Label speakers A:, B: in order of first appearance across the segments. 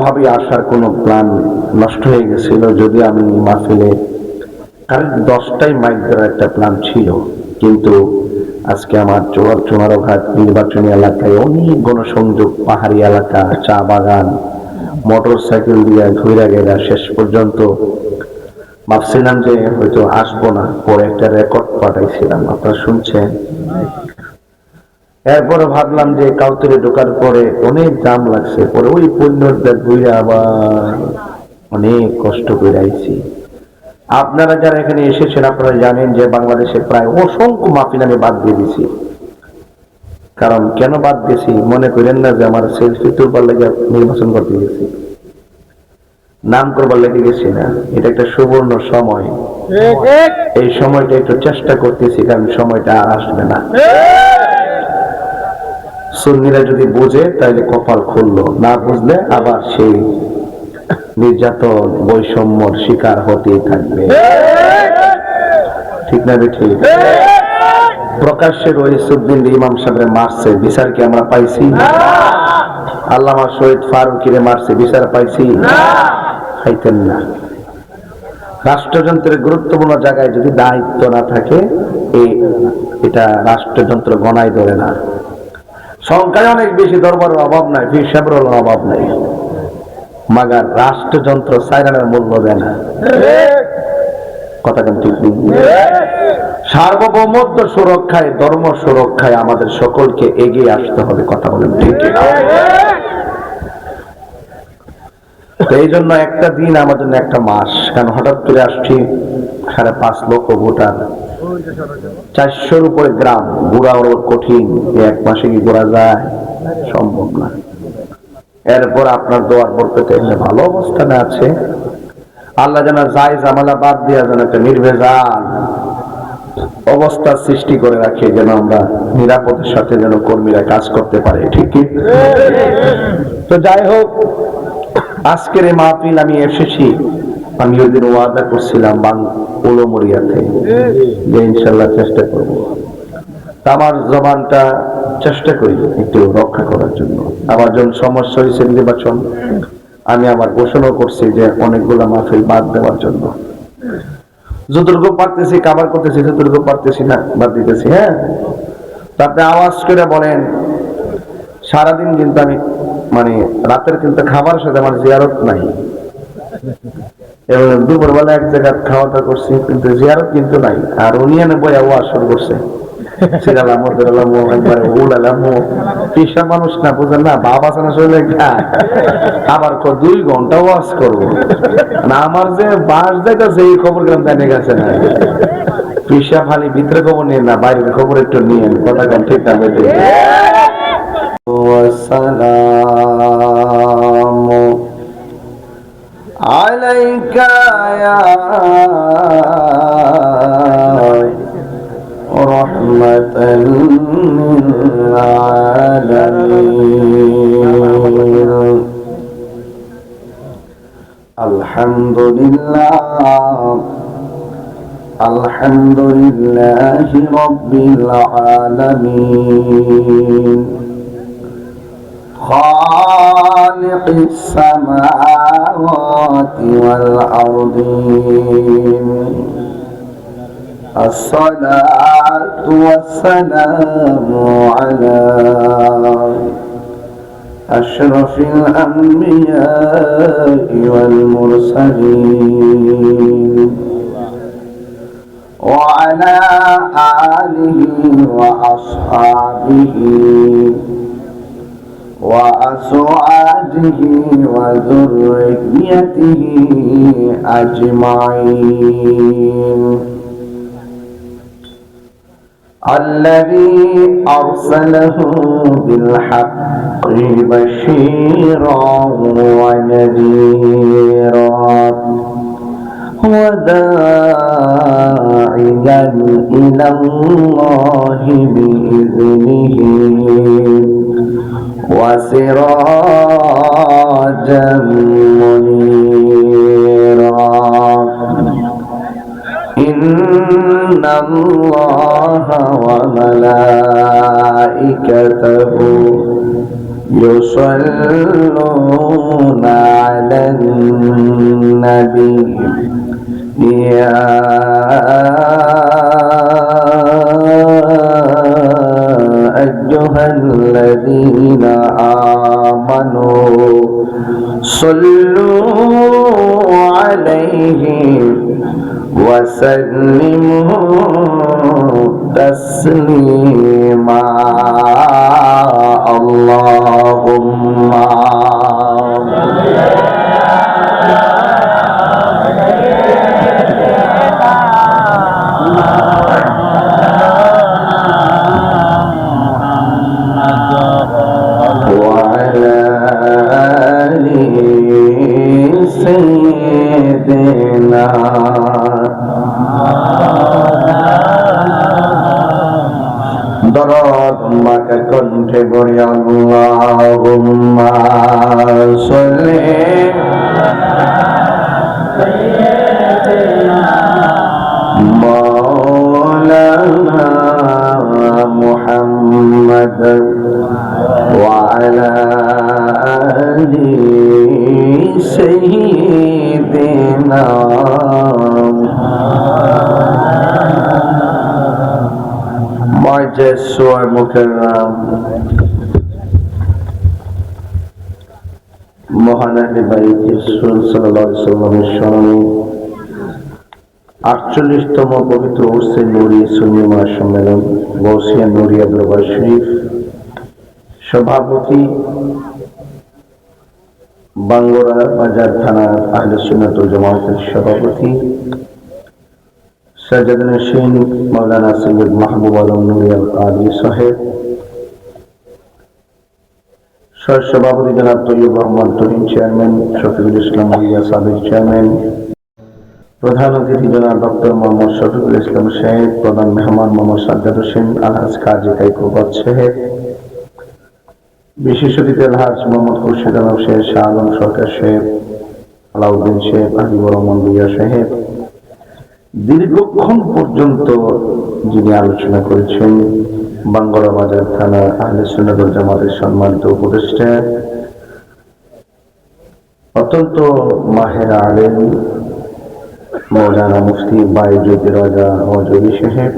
A: কোনোভাবেই আসার কোনো প্ল্যান নষ্ট হয়ে গেছিল। যদি আমি মাহফিলে কারণ 10টায় মাইক দেওয়ার একটা প্ল্যান ছিল, কিন্তু আজকে আমার চুনারঘাট নির্বাচনী এলাকায় অনেক গণসংযোগ, পাহাড়ি এলাকা, চা বাগান, মোটর সাইকেল দিয়ে ঘুরে গেরা শেষ পর্যন্ত ভাবছিলাম যে হয়তো আসবো না, পরে একটা রেকর্ড পাঠাইছিলাম, আপনারা শুনছেন। এরপরে ভাবলাম যে কাউতরে ঢোকার পরে অনেক দাম লাগছে, পরে ওই পণ্যটা ঘুরে আবার অনেক কষ্ট করে আইছি। আপনারা যারা এখানে এসেছেন আপনারা জানেন যে বাংলাদেশে প্রায় অসংখ্য মাহফিল আমি বাদ দিয়ে দিছি। কারণ কেন বাদ দিয়েছি মনে করেন না যে আমার সেলফি তুলবার লেগে নির্বাচন করতে গেছি, নাম করবার লেগে গেছি না। এটা একটা সুবর্ণ সময়, এই সময়টা একটু চেষ্টা করতেছি, কারণ সময়টা আর আসবে না। সুন্নিরা যদি বুঝে তাহলে কপাল খুললো, না বুঝলে আবার সেই নির্যাতন বৈষম্যর শিকার হতেই থাকবে। ঠিক না ঠিক? প্রকাশ্যে রহিসউদ্দিন ইমাম সাহেবের মারছে, বিচার কি আমরা পাইছি? আল্লামা শহীদ ফারুকীরে মারছে, বিচার পাইছি? খাইতেন না। রাষ্ট্রযন্ত্রের গুরুত্বপূর্ণ জায়গায় যদি দায়িত্ব না থাকে, এটা রাষ্ট্রযন্ত্র গণায় ধরে না। সংখ্যায় অনেক বেশি, দরবারের অভাব নাই, পীর সাহেবের অভাব নাই, মাগার রাষ্ট্রযন্ত্র সাইরানের মূল্য দেয় না। কথা কেন ঠিক নেই? সার্বভৌমত্ব সুরক্ষায়, ধর্ম সুরক্ষায় আমাদের সকলকে এগিয়ে আসতে হবে। কথা বলেন ঠিক না? এই জন্য একটা দিন আমার জন্য একটা মাস, কারণ হঠাৎ করে আসছি 5.5 লক্ষ ভোটার, 400-র উপরে গ্রাম, ঘোরা কঠিন। এক মাসে কি ঘোরা যায়? সম্ভব না। এরপর আপনার দোয়ার বরকতে ভালো অবস্থানে আছে। আল্লাহ যেন যায় জামালা বাদ দিয়া যেন একটা নির্ভেজাল অবস্থার সৃষ্টি করে রাখে, যেন আমরা নিরাপদের সাথে যেন কর্মীরা কাজ করতে পারে। ঠিক কি? তো যাই হোক, আজকের এই মাহফিল আমি এসেছি, আমি ওই দিন ওয়াদা করছিলাম উলুমরিয়াতে যে ইনশাল্লাহ চেষ্টা করব। আমার জবানটা চেষ্টা করি একটু রক্ষা করার জন্য। আমার যখন সমস্যা হয়েছে নির্বাচন, আমি আবার ঘোষণা করছি যে অনেকগুলা মাহফিল বাদ দেওয়ার জন্য। যতটুকু পারতেছি কাভার করতেছি, যতটুকু পারতেছি না বাদ দিতেছি। হ্যাঁ, আপনি আওয়াজ করে বলেন। সারাদিন কিন্তু আমি রাতের কিন্তু খাবার সাথে আমার জিয়ারত নাই, এবং দুপুরবেলা এক জায়গায় খাওয়া দাওয়া করছি, কিন্তু জিয়ারত কিন্তু নাই। আর উনি এনে বই আওয়াজ শুরু করছে, মানুষ না বুঝেন না, বাবা আছে না, শরীরে আবার 2 ঘন্টা ওয়াজ করবো না। আমার যে বাস যাইতেছে এই খবর গ্রাম জানে গেছে না। পিসা খালি ভিতরে খবর নিয়ে না, বাইরের খবর একটু নিয়ে। কথা কেন ঠিক না? আসসালামু আলাইকা ইয়া রাহমাতাল লিল আলামিন। আলহামদুলিল্লাহ, আলহামদুলিল্লাহি রাব্বিল আলামিন, খালিকিস সামাওয়াতি ওয়াল আরদিন। আসসালাতু ওয়াসসালামু আলা আশরাফিল আমবিয়াই ওয়াল মুরসালিন ওয়া আলা আলিহি ওয়া আসহাবিহি وأزواجه وذريته أجمعين. الذي أرسله بالحق بشيرا ونذيرا وداعيا إلى الله بإذنه وسراجا منيرا. إن الله وملائكته يصلون على النبي يا أيها الذين آمنوا صلوا عليه وسلموا تسليما اللهم وعلى آل سيدنا দরদ মাকে কণ্ঠে বলি আল্লাহুম্মা সাল্লি মাওলানা মুহাম্মদ ওয়া আলা আলি সাইয়্যিদিনা মুকাররম মহান আহলে বাইত রাসূল সাল্লাল্লাহু আলাইহি ওয়াসাল্লামের স্মরণে 48তম পবিত্র উরসে নূরি সুন্নি মহাসম্মেলন গৌসিয়া নূরিয়া দরবার শরীফ সভাপতি বাঙ্গুরা বাজার থানা আহলে সুন্নাত ওয়াল জামাতের সভাপতি সাজ্জাদ হোসেন মাওলানা সৈয়দ মাহবুব আলম নুরি আল কাদরি সাহেব, সভাপতি জনাব তৈয়ব রহমান তরিন চেয়ারম্যান, শফিকুল ইসলাম আলিয়া সাবেক চেয়ারম্যান, প্রধান অতিথি জনাব ডক্টর মোহাম্মদ শফিকুল ইসলাম সাহেব, প্রধান মেহমান মোহাম্মদ সাজ্জাদ হোসেন আলহাজ কাজী কাইকুবাদ সাহেব, বিশেষ অতিথি আলহাজ মোহাম্মদ খুরশিদ আলম সাহেব, শাহ আলম সরকার সাহেব, আলাউদ্দিন সাহেব, হাবিবুর রহমান ভুইয়া সাহেব, দীর্ঘক্ষণ পর্যন্ত যিনি আলোচনা করেছেন বাঙ্গুরা বাজার থানা আহলে সুন্নাত ওয়াল জামাতের সম্মানিত উপদেষ্টা অত্যন্ত মাহের আলেম মৌলানা মুফতি বাইজুদ্দিন রাজা ওয়াজুরি সাহেব,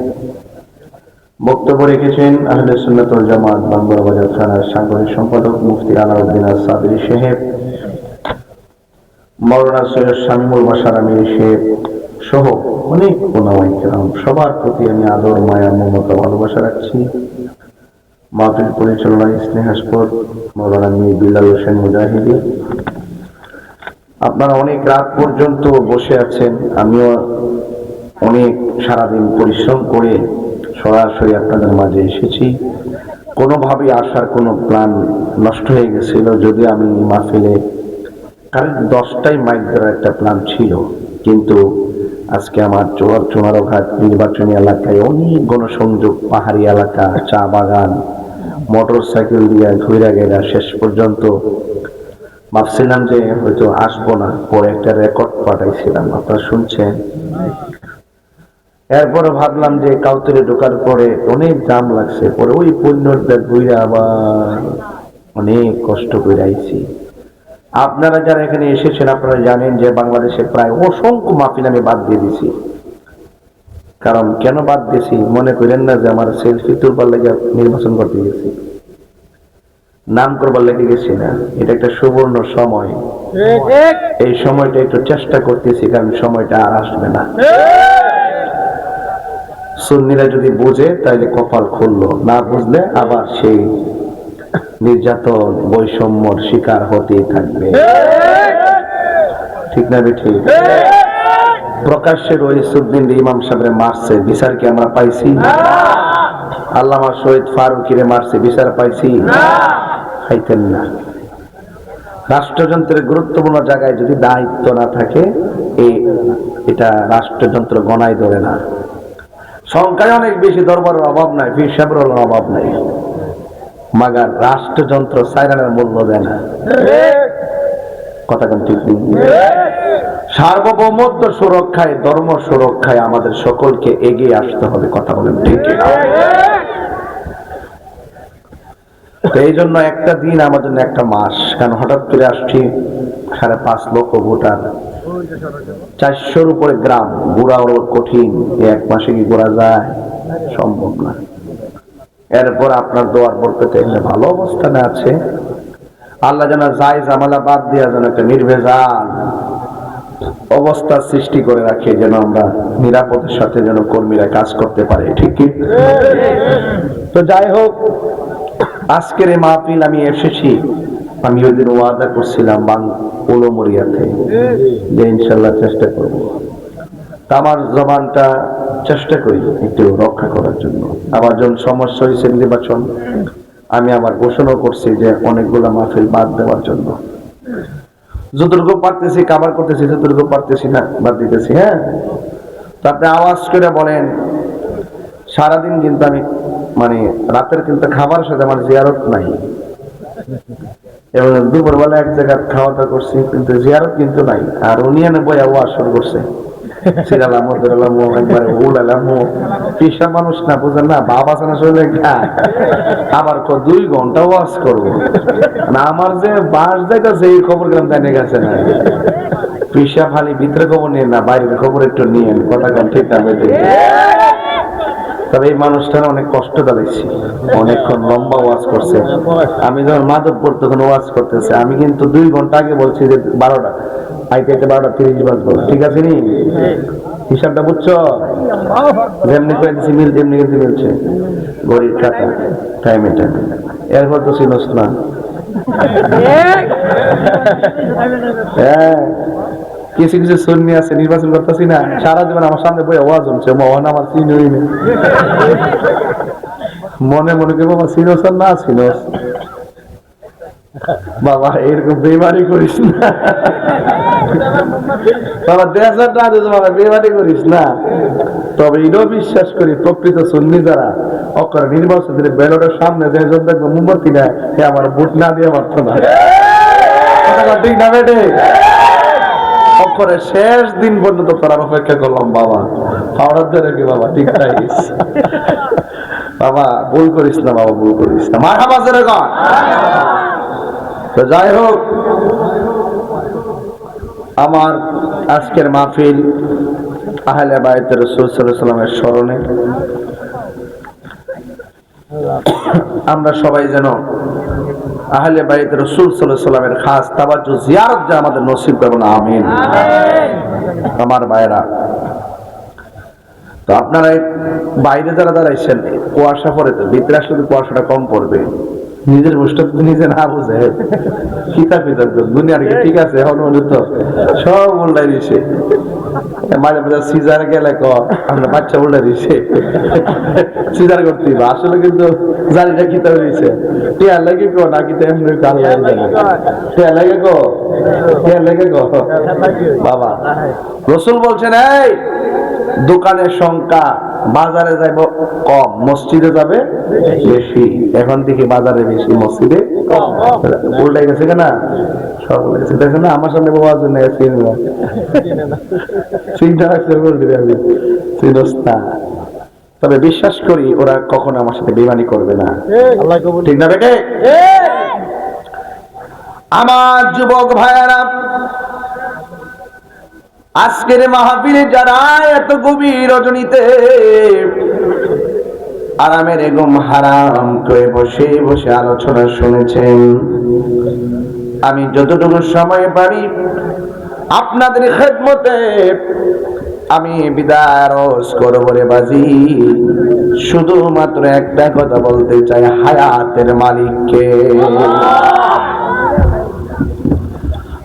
A: বক্তব্য রেখেছেন আহলে সুন্নাত ওয়াল জামাত বাঙ্গুরা বাজার থানার সাংগঠনিক সম্পাদক মুফতি আলাউদ্দিন সাদরি সাহেব, মাওলানা সৈয়দ শামীমুল বাশার আমিরি সাহেব সহ অনেক ওলামায়ে কেরাম, সবার প্রতি আমি আদর মায়া মমতা ভালোবাসা রাখছি। মাহফিল পরিচালনায় স্নেহাস্পদ মাওলানা মীর বিলাল হোসেন মুজাহিদি। আপনারা অনেক রাত পর্যন্ত বসে আছেন, আমিও অনেক সারাদিন পরিশ্রম করে সরাসরি আপনাদের মাঝে এসেছি। কোনোভাবেই আসার কোনো প্ল্যান নষ্ট হয়ে গেছিল, যদি আমি মাহফিলে কারেন্ট 10টায় মাইক দেওয়ার একটা প্ল্যান ছিল, কিন্তু আজকে আমার চুনারঘাট নির্বাচনী এলাকায় অনেক গণসংযোগ, পাহাড়ি এলাকা, চা বাগান, মোটর সাইকেল দিয়ে ঘুরে গেলা, শেষ পর্যন্ত ভাবছিলাম যে হয়তো আসবো না, পরে একটা রেকর্ড পাঠাইছিলাম, আপনারা শুনছেন। এরপরে ভাবলাম যে কাউতরে ঢোকার পরে অনেক দাম লাগছে, পরে ওই পণ্যটা ঘুরে আবার অনেক কষ্ট করে আইছি। আপনারা যারা এখানে এসেছেন আপনারা জানেন যে বাংলাদেশে প্রায় অসংখ্য মাহফিল আমি বাদ দিয়ে দিছি। কারণ কেন বাদ দিয়েছি মনে করেন না যে আমার সেলফি তুলবার লেগে নির্বাচন করতে গেছি, নাম করবার লেগে গেছি না। এটা একটা সুবর্ণ সময়, এই সময়টা একটু চেষ্টা করতেছি, কারণ সময়টা আর আসবে না। সুন্নিরা যদি বুঝে তাহলে কপাল খুললো, না বুঝলে আবার সেই নির্যাতন বৈষম্যর শিকার হতেই থাকবে, ঠিক না ঠিক? প্রকাশ্যে রইসুদ্দিন ইমাম সাহেবের মারছে, বিচার কি আমরা পাইছি? আল্লামা শহীদ ফারুকিরে মারছে, বিচার পাইছি? পাইতেন না। রাষ্ট্রযন্ত্রের গুরুত্বপূর্ণ জায়গায় যদি দায়িত্ব না থাকে, এটা রাষ্ট্রযন্ত্র গণায় ধরে না। সংখ্যায় অনেক বেশি, দরবারের অভাব নাই, পীর সাহেবের অভাব নাই, মাগার রাষ্ট্রযন্ত্র সাইরানের মূল্য দেয় না। কথা কেন ঠিক নেই? সার্বভৌমত্ব সুরক্ষায়, ধর্ম সুরক্ষায় আমাদের সকলকে এগিয়ে আসতে হবে। কথা বলেন ঠিক না? তো এই জন্য একটা দিন আমার জন্য একটা মাস, কারণ হঠাৎ করে আসছি 5.5 লক্ষ ভোটার, 400-র উপরে গ্রাম, ঘোরা ওর কঠিন, এক মাসে কি ঘোরা যায়? সম্ভব না। এরপর আপনার দোয়ার বরকতে এমনি ভালো অবস্থানে আছে। আল্লাহ যেন যায় জামালা বাদ দিয়া যেন একটা নির্ভেজাল অবস্থা সৃষ্টি করে রাখে, যেন আমরা নিরাপদের সাথে যেন কর্মীরা কাজ করতে পারে। ঠিক কি? তো যাই হোক, আজকের এই মাহফিল আমি এসেছি, আমি ওই দিন ওয়াদা করছিলাম উলুমরিয়াতে যে ইনশাল্লাহ চেষ্টা করব। আমার জবানটা চেষ্টা করি একটু রক্ষা করার জন্য। আমার যখন সমস্যা হয়েছে নির্বাচন, আমি আবার ঘোষণা করছি যে অনেকগুলা মাহফিল বাদ দেওয়ার জন্য। যতটুকু পারতেছি কাভার করতেছি, যতটুকু পারতেছি না বাদ দিতেছি। হ্যাঁ, তো আপনি আওয়াজ করে বলেন, সারাদিন কিন্তু আমি মানে রাতের কিন্তু খাবার সাথে আমার জিয়ারত নাই, এবং দুপুরবেলা এক জায়গায় খাওয়া দাওয়া করছি, কিন্তু জিয়ারত কিন্তু নাই। আর উনি এনে বই আওয়াজ শুরু করছে, মানুষ না বুঝেন না, বাবা আছে না শরীরে, আবার 2 ঘন্টা ওয়াজ করবো। আমার যে বাস যাইতেছে এই খবর গেলাম জানে গেছে না, পিসা খালি ভিতরে খবর নিয়ে না, বাইরের খবর একটু নিয়ে কথা কম, ঠিক না বেটে? তবে এই মানুষটার অনেক কষ্ট দাঁড়াইছি, অনেকক্ষণ লম্বা ওয়াজ করছে। আমি যখন মাধবপুর তখন ওয়াজ করতেছে, আমি কিন্তু 2 ঘন্টা আগে বলছি যে 12টা আইতে 12:30 বাজবো, ঠিক আছে নি? হিসাবটা বুঝছো? যেমনি করে দিচ্ছি মিল তেমনি কিন্তু মিলছে, ঘড়ির কাটা টাইমে টাইমে। এরপর তো চিনস না। হ্যাঁ, কিছু কিছু সুন্নি আছে, নির্বাচন করতেছি না, সারা জীবন আমার সামনে বই আওয়াজ হচ্ছে, মহান আমার চিনই নেই, মনে মনে করবো আমার চিনস না চিনস। বাবা এরকম বেমারি করিস না বাবা, দেশটা বাবা বেমারি করিস না। তবে এটাও বিশ্বাস করি, প্রকৃত সুন্নি যারা অকর নির্বাচনের ব্যালটের সামনে যে জন দেখবো মোমবাতি নেয়, সে আমার ভোট না দিয়ে পারত না, ঠিক না বেটে? অক্ষরে শেষ দিন পর্যন্ত তোর অপেক্ষা করলাম বাবা, পাওয়ার ধরে কি বাবা, ঠিক নাই বাবা, ভুল করিস না বাবা, ভুল করিস না। মারহাবা জোরে কর। তো যাই হোক, আমার আজকের মাহফিল আহলে বাইত রাসূল সাল্লাল্লাহু আলাইহি ওয়াসাল্লামের স্মরণে আমরা সবাই যেন আহলে বাইত রাসূল সাল্লাল্লাহু আলাইহি ওয়াসাল্লামের খাস তাওয়াজ্জু জিয়ারত যা আমাদের নসিব করুন, আমিন। আমার ভাইরা, তো আপনারা বাইরে যারা দাঁড়াইছেন, কুয়াশা পড়ে, তো ভিতরে আসলে কুয়াশাটা কম পড়বে। নিজের গোষ্ঠ নিজে না বুঝে কিতাব দুনিয়ার কি ঠিক আছে, এখন তো সব উল্টাই দিছে। মাঝে মাঝে সিজার গেলে আমরা বাচ্চা উল্টাই দিছে, সিজার করতে আসলে কিন্তু জানি না কিতাব দিছে, টিয়া লাগে কো না কিতাব এমনি আল্লাহ জানে, টিয়া লাগে কো, টিয়া লাগে কো বাবা। রাসূল বলছেন, এই দোকানের সংখ্যা বাজারে যাইব কম, মসজিদে যাবে বেশি। এখন থেকে বাজারে বেশি, মসজিদে কম। উল্টাই গেছে কেনা, সব উল্টে গেছে। দেখেন না আমার সামনে বাবার জন্য চিন্তা রাখছে, তবে বিশ্বাস করি ওরা কখনো আমার সাথে বেইমানি করবে না, ঠিক না বেটে? আমার যুবক ভাইয়ারা, আজকের মাহফিলে যারা এত গভীর রজনীতে আরামের ঘুম হারাম করে বসে বসে আলোচনা শুনেছেন, আমি যতটুকু সময় পারি আপনাদের খেদমতে আমি বিদায় আরজ করব রে বাজি। শুধুমাত্র একটা কথা বলতে চাই, হায়াতের মালিককে।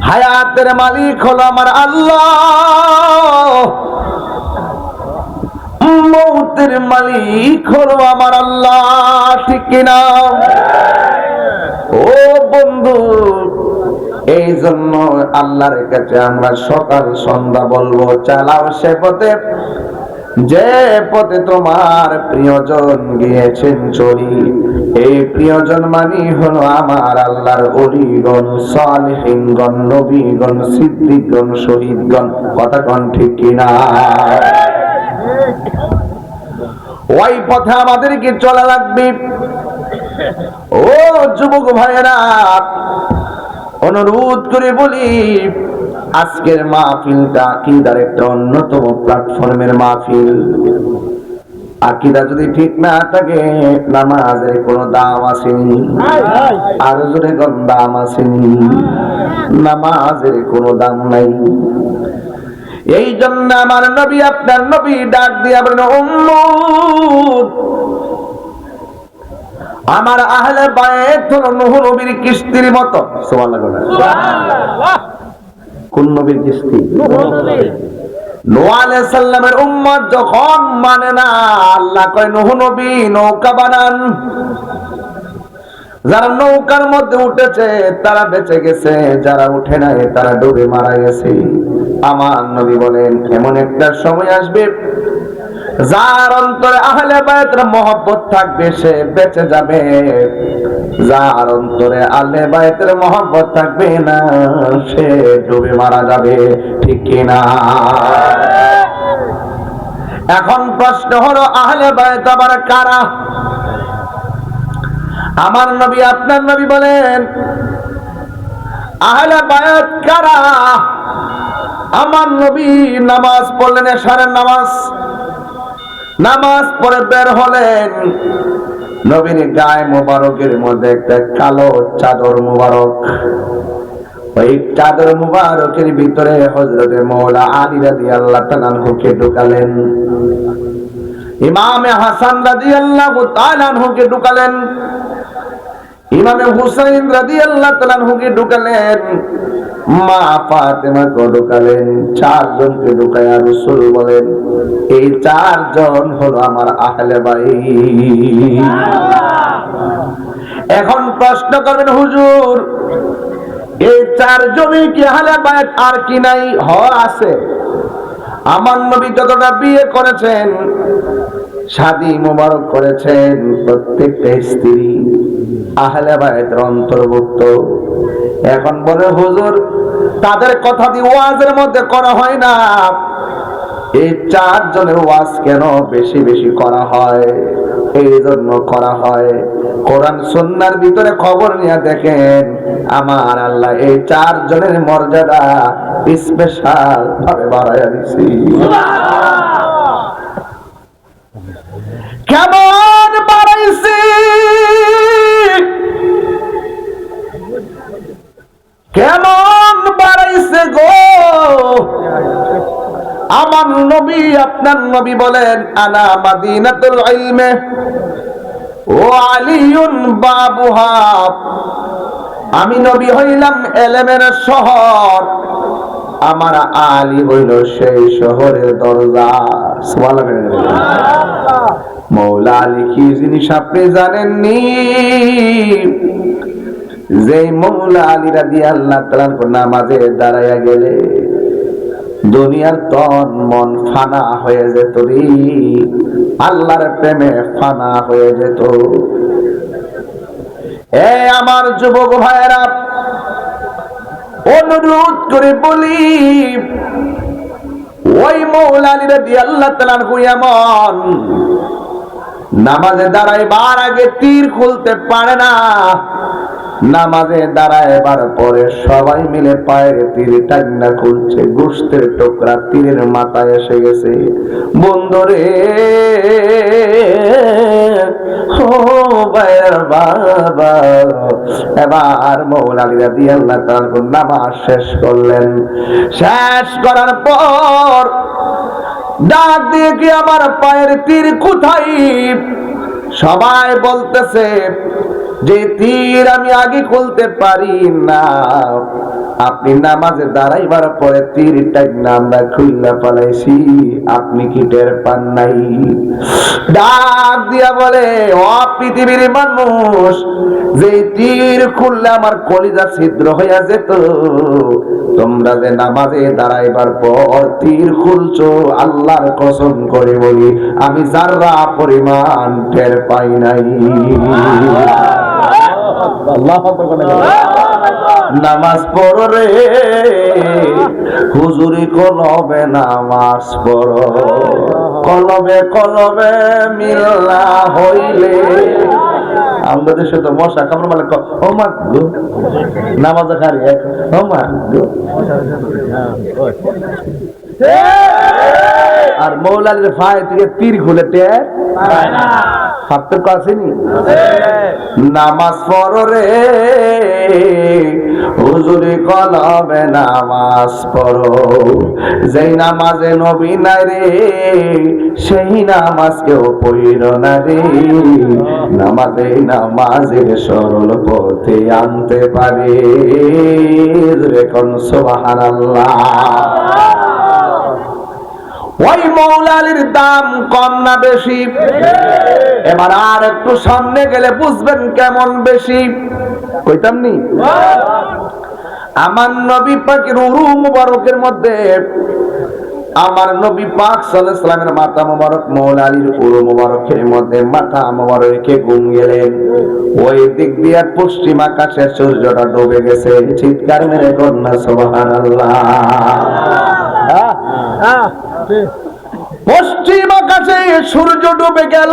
A: হায়াতের মালিক হলো আমার আল্লাহ, মৌতের মালিক হলো আমার আল্লাহ, ঠিক কিনা? ও বন্ধু, এই জন্য আল্লাহর কাছে আমরা সকাল সন্ধ্যা বলবো, চালাও সে পথে যে পথে তোমার প্রিয়জন গিয়েছেন চলি। এই প্রিয়জন মানি হলো আমার আল্লাহর ওলিগণ, সালেহিনগণ, নবীগণ, সিদ্দিকগণ, শহীদগণ। কথা কোন ঠিক কিনা? ওই পথে আমাদেরকে চলা লাগবে। ও যুবক ভাইয়েরা, অনুরোধ করে বলি, আজকের মাহফিলটা আকীদার একটা অন্যতম প্ল্যাটফর্মের মাহফিল। আকীদা যদি ঠিক না থাকে, নামাজের কোনো দাম আসেনি। আর জোরে কোন দাম আসেনি? নামাজের কোনো দাম নাই। এই জন্য আমার নবী, আপনার নবী ডাক দিয়া বলেন, উম্মত, আমার আহলে বায়ত হলো নূহ নবীর কিস্তির মতো। সুবহানাল্লাহ। কোন নবীর কিস্তি? নূহ আলাইহিস সালামের উম্মত যখন মানে না, আল্লাহ কয় নূহ নবী নৌকা বানান। যারা নৌকার মধ্যে উঠেছে তারা বেঁচে গেছে, যারা উঠে নাই তারা ডুবে মারা গেছে। আমার নবী বলেন, এমন একটা সময় আসবে যার অন্তরে আহলে বায়তের মহব্বত থাকবে সে বেঁচে যাবে, যার অন্তরে আহলে বায়তের মহব্বত থাকবে না সে ডুবে মারা যাবে। ঠিক কিনা? এখন প্রশ্ন হলো, আহলে বায়ত আবার কারা? আমার নবী, আপনার নবী বলেন, আহলে বায়ত কারা? আমার নবী নামাজ পড়লেন, এশারের নামাজ। নামাজ পড়ে বের হলেন, নবীর গায়ে মোবারকের মধ্যে একটা কালো চাদর মোবারক। ওই চাদর মোবারকের ভিতরে হযরতে মাওলা আলী রাদিয়াল্লাহু তাআলা আনহুকে ঢুকালেন, ইমামে হাসান রাদিয়াল্লাহু তাআলা আনহুকে ঢুকালেন, ইমামে হুসাইন রাদিয়াল্লাহু তাআলা আনহুকে ঢুকালেন, মা ফাতেমাকে ঢুকালেন। চারজনকে ঢুকায়া রাসূল বলেন, এই চারজন হলো আমার আহলে বাইত। এখন প্রশ্ন করবেন, হুজুর এই চারজনই কি আহলে বাইত আর কি নাই? আছে। আমার নবী যতটা বিয়ে করেছেন, শাদী মোবারক করেছেন, প্রত্যেকটা স্ত্রী আহলে বাইতের অন্তর্ভুক্ত। এখন বলে, হুজুর তাদের কথা দিয়ে ওয়াজের মধ্যে করা হয় না, এই চারজনের ওয়াজ কেন বেশি বেশি করা হয়? এই জন্য করা হয়, কোরআন সুন্নাহর ভিতরে খবর নিয়ে দেখেন, আমার আল্লাহ এই চারজনের মর্যাদা স্পেশাল ভাবে বাড়াইয়া দিয়েছি। কেমন বাড়াইছি? কেমন বাড়াইছে গো আমার নবী, আপনার নবী বলেন, আনা মাদিনাতুল ইলমে ও আলিয়ুন বাবুহা। আমি নবী হইলাম এলেমের শহর, আমার আলী হইল সেই শহরের দরজা। সুবহানাল্লাহ। মৌলা আলী কি জিনিস আপনি জানেননি? যে মৌলা আলী রাদিয়াল্লাহু তাআলা নামাজে দাঁড়াইয়া গেলে দুনিয়ার তন মন ফানা হয়ে যেত রে, আল্লাহর প্রেমে ফানা হয়ে যেত। এ আমার যুবক ভাইয়েরা, অনুরোধ করে বলি, ওই মৌলা আলী রাদিয়াল্লাহু তাআলা এমন নামাজে দাঁড়াইবার আগে তীর খুলতে পারে না, নামাজে দাঁড়াইবার পরে সবাই মিলে পায়ের তীর টাইনা খুলছে, গোশতের টুকরা তীরের মাথায় এসে গেছে। বন্ধুরে, ও ভাইয়ের বাবা, এবার মৌলা আলী রাদিয়াল্লাহু তাআলা নামাজ শেষ করলেন। শেষ করার পর ডাক দিয়ে কি, আমার পায়ের তীর কোথায়? সবাই বলতেছে যে তীর আমি আগে খুলতে পারি না, আপনি নামাজে দাঁড়াইবার পরে তীরটা আমরা খুললে পালাইছি, আপনি কি টের পান নাই? ডাক দিয়া বলে, ও পৃথিবীর মানুষ, যে তীর খুললে আমার কলিজা ছিদ্র হইয়া যেত, তোমরা যে নামাজে দাঁড়াইবার পর তীর খুলছো, আল্লাহর কসম করে বলি আমি যারা পরিমাণ টের পাই নাই। নামাজ পড়ো রে হুজুরি, কলবে নামাজ পড়ো, কলবে কলবে মিল্লা হইলে আমাদের দেশে তো মশা কামড় মানে ও মা গো নামাজ খারি এক ও মা গো। আর মৌলালির ফায় থেকে তীর খুলে টের পার্থক্য আসেনি। নামাজ পড় রে হুজুরি কলবে নামাজ পড়ো, যেই নামাজে নবী নাই রে সেই নামাজ কেউ পড়িল না রে। নামাজের সরল পথে আনতে পারে রে কোন সুবহানাল্লাহ। ওই মৌলালির দাম কম না বেশি? এবার আর একটু সামনে গেলে বুঝবেন কেমন বেশি। কইতাম নি আমার নবী পাকের উরু মুবারকের মধ্যে আমার নবী পাক সাল্লাল্লাহু আলাইহি ওয়াসাল্লামের মাথা মোবারক মৌলালির উরু মুবারকের মধ্যে মাথা মোবারক রেখে ঘুম গেলেন। ওই দিক দিয়ে পশ্চিম আকাশে সূর্যটা ডুবে গেছে। চিৎকার মেরে কন্যা সুবহানাল্লাহ। পশ্চিম আকাশে সূর্য ডুবে গেল।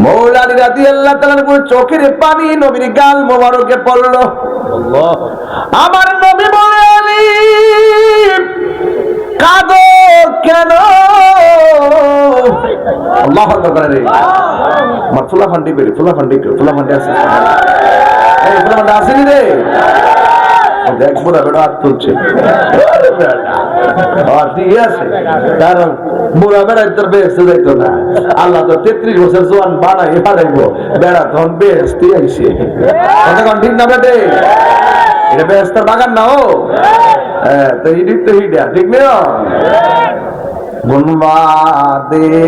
A: মৌলানা রাদিয়াল্লাহু তাআলার চোখের পানি নবীর গাল মোবারকে পড়ল। আমার নবী বলে আলী কাঁদো কেন? আল্লাহু আকবার। আমার ফুলা ফান্ডি আছে, এই ফুলা ফান্ডি আসেনি রে। দেখ বুড়া বেড়া হাত তুলছে, ঠিক আছে, কারণ বুড়া বেড়া তোর বেহেস্তে যাইতো না। আল্লাহ তো 33 বছর জোয়ান বানাই হারাইবো, বেড়া তখন বেহেস্তে আইছে। কতক্ষণ ঠিক না বেটে? এটা বেহেস্তার বাগান না ও, তো হিডিক তো হিডিয়া ঠিক নেই। বাংলাদেশে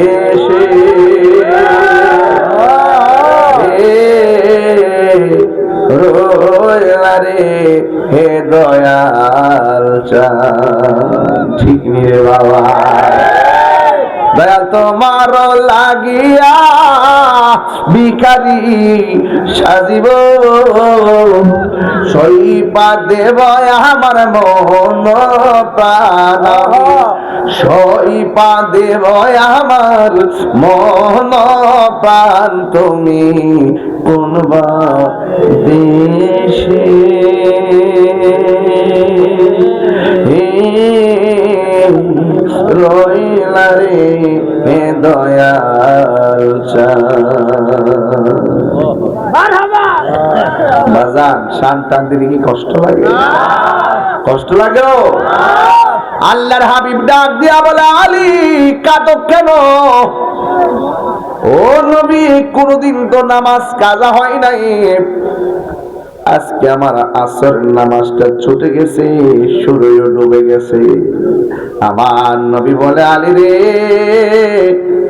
A: রইলা রে হে দয়াল চাঁদ, ঠিক নি রে বাবা? দয়াল তোমার লাগিয়া ভিখারি সাজিব, সইপা দেব আমার মন প্রাণ, সইপা দেব আমার মন প্রাণ। তুমি কোন দেশে রইলা রে হে দয়াল বাজান? শান টান দিলে কি কষ্ট লাগে? কষ্ট লাগে। আল্লাহর হাবিব ডাক দিয়া বলে আলী কাঁদো কেন? ও নবী কোনদিন তো নামাজ কাজা হয় নাই, আজকে আমার আসর নামাজটা ছুটে গেছে, সূর্য ডুবে গেছে। আমার নবী বলে আলী রে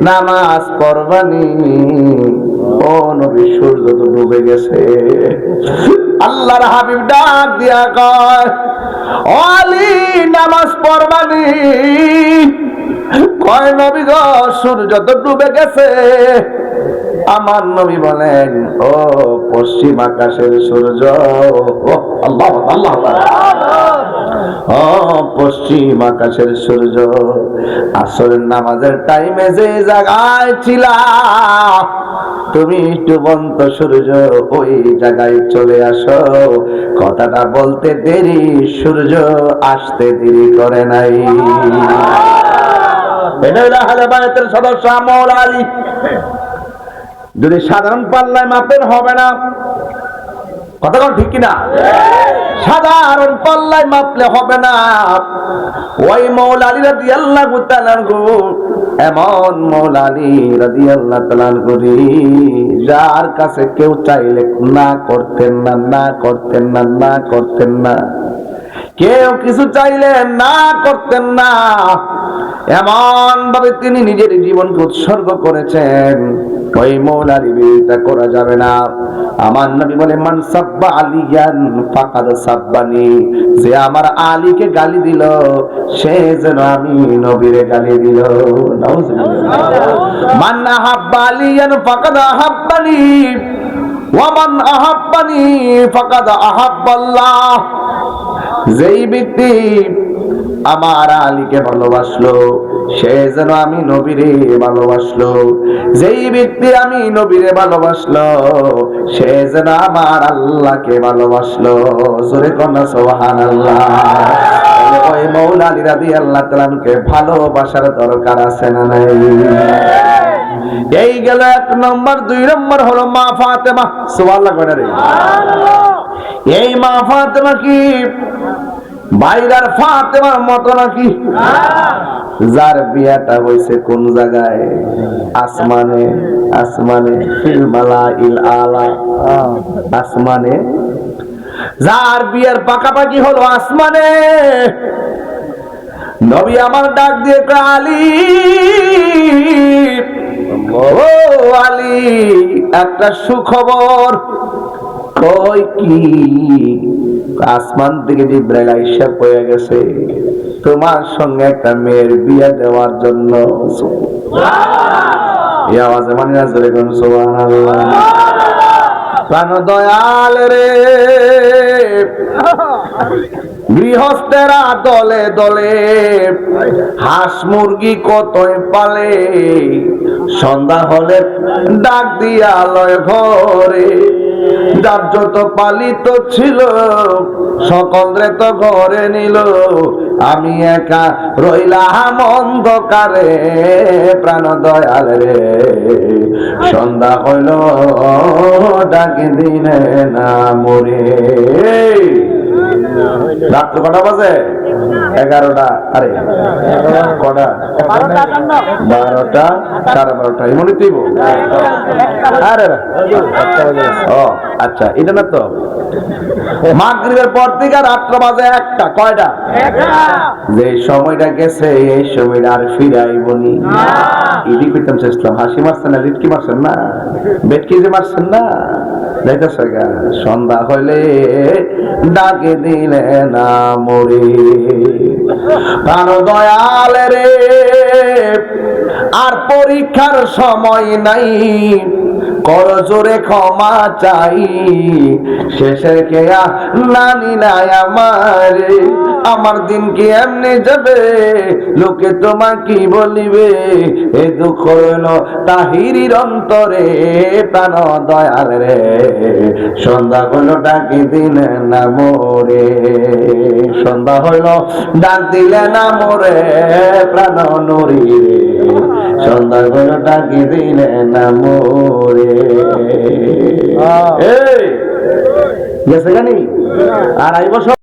A: নামাজ পড়বানি? ও নবী সূর্য তো ডুবে গেছে। আল্লাহর হাবিব ডাক দিয়া কয় ও আলী নামাজ পড়বানি? কয় নবী গো সূর্য তো ডুবে গেছে। আমার নবী বলেন ও পশ্চিম আকাশের সূর্য, আল্লাহ আল্লাহ, ও পশ্চিম আকাশের সূর্য, আসরের নামাজের টাইমে যে জায়গায় ছিলা তুমি ডুবন্ত সূর্য ওই জায়গায় চলে আসো। কথাটা বলতে দেরি, সূর্য আসতে দেরি করে নাই। এটা হলো আহলে বায়াতের সদস্য মওলা আলী। যদি সাধারণ পাল্লায় মাপেন হবে না, কথা বল ঠিক কিনা? সাধারণ পাল্লায় মাপলে হবে না। ওই মওলা আলী রাদিয়াল্লাহু তাআলা এমন মওলা আলী রাদিয়াল্লাহু তাআলা যার কাছে কেউ চাইলে না করতেন না, না করতেন না, না করতেন না, কেউ কিছু চাইলে না করতেন না। এমন ভাবে তিনি নিজের জীবনকে উৎসর্গ করেছেন, ওই মওলার বিরোধিতা করা যাবে না। আমার নবী বলে মান সাব্বা আলিয়ান ফাকাদ সাব্বানি, যে আমার আলীকে গালি দিল সে যেন আমি নবীরে গালি দিল। নাউজুবিল্লাহ। মান আহাব্বা আলিয়ান ফাকাদ আহাব্বানি ওয়া মান আহাব্বানি ফাকাদ আহাব্বাল্লাহ। যেই ব্যক্তি আমার আলীকে ভালোবাসলো সে যেন আমি নবীরে ভালোবাসলো। যেই ব্যক্তি আমি নবীরে ভালোবাসলো সে যেন আমার আল্লাহকে ভালোবাসলো। জোরে কন্যা সুবহানাল্লাহ। ওই মৌলা আলী রাদিয়াল্লাহু তাআলা কে ভালোবাসার দরকার আছে না নাই? এই গেল এক নম্বর। দুই নম্বর হলো মা ফাতেমা। সুবহানাল্লাহ কয় না রে? এই মা ফাতেমা কি বাইরার ফাতেমার মতো নাকি? যার বিয়াটা হইছে কোন জায়গায়? আসমানে। আসমানে ফিল মালাইল আলা। আসমানে। যার বিয়ার পাকাপাকি হলো আসমানে। নবী আমার ডাক দিয়ে কয় আলী, ও আলী, একটা সুখবর। কই কি? আসমান থেকে জিবরাইল আইসা পড়ে গেছে তোমার সঙ্গে একটা মেয়ের বিয়ে দেওয়ার জন্য। এই আওয়াজে মানে না জোরে কোন সুবহানাল্লাহ। প্রাণ দয়াল রে, গৃহস্থেরা দলে দলে হাঁস মুরগি কতই পালে, সন্ধ্যা হলে ডাক দিয়া লয় ঘরে। যার যত পালিত ছিল সকলরে তো ঘরে নিল, আমি একা রইলাম অন্ধকারে। প্রাণ দয়াল রে, সন্ধ্যা হইল ডাকি দিলে না মরে। রাত্র কটা বাজে? 11টা। আরে কটা? 12টা, 12:30 এমনই দিব। আরে ও আচ্ছা, এটা না তো। মাগরিবের পর থেকে রাত্র বাজে 1টা। কয়টা? যে সময়টা গেছে এই সময়টা আর ফিরে আইবনি। ইডি করতাম চেষ্টা। হাসি মারছেন না, লিটকি মারছেন না, বেটকি যে মারছেন না, যাইতেছে গা। সন্ধ্যা হইলে ডাকে দিলে না মরে। প্রাণ দয়াল রে, আর পরীক্ষার সময় নাই, কর জোরে ক্ষমা চাই। শেষের কেয়া নানি নাই আমার, আমার দিন কি এমনি যাবে, লোকে তোমার কি বলিবে। এ দুঃখ হইল তাহিরির অন্তরে। প্রাণ দয়াল রে, সন্ধ্যা হইল ডাকি দিলে না মোরে। সন্ধ্যা হইল ডাক দিলে না মোরে। প্রাণ নুরি রে, সন্ধ্যা হইল ডাকি দিলে না মোরে। গেছে গানি আর আইব সব।